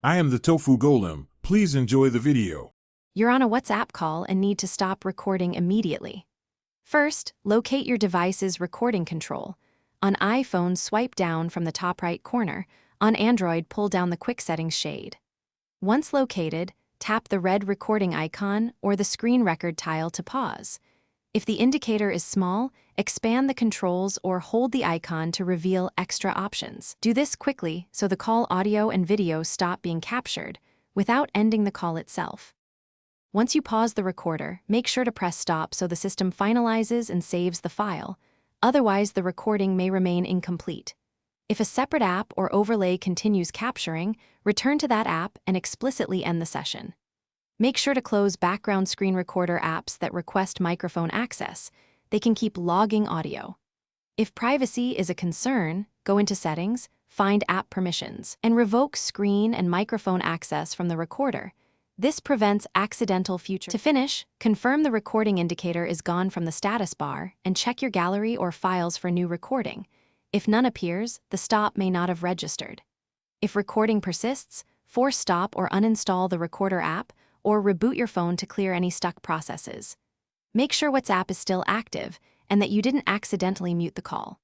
I am the Tofu Golem. Please enjoy the video. You're on a WhatsApp call and need to stop recording immediately. First, locate your device's recording control. On iPhone, swipe down from the top right corner. On Android, pull down the Quick Settings shade. Once located, tap the red recording icon or the screen record tile to pause. If the indicator is small, expand the controls or hold the icon to reveal extra options. Do this quickly so the call audio and video stop being captured without ending the call itself. Once you pause the recorder, make sure to press stop so the system finalizes and saves the file. Otherwise, the recording may remain incomplete. If a separate app or overlay continues capturing, return to that app and explicitly end the session. Make sure to close background screen recorder apps that request microphone access. They can keep logging audio. If privacy is a concern, go into Settings, find App Permissions, and revoke screen and microphone access from the recorder. This prevents accidental future. To finish, confirm the recording indicator is gone from the status bar and check your gallery or files for new recording. If none appears, the stop may not have registered. If recording persists, force stop or uninstall the recorder app or reboot your phone to clear any stuck processes. Make sure WhatsApp is still active and that you didn't accidentally mute the call.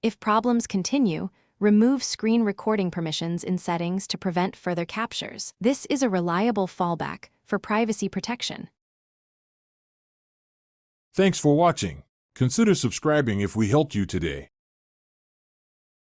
If problems continue, remove screen recording permissions in Settings to prevent further captures. This is a reliable fallback for privacy protection. Thanks for watching. Consider subscribing if we helped you today.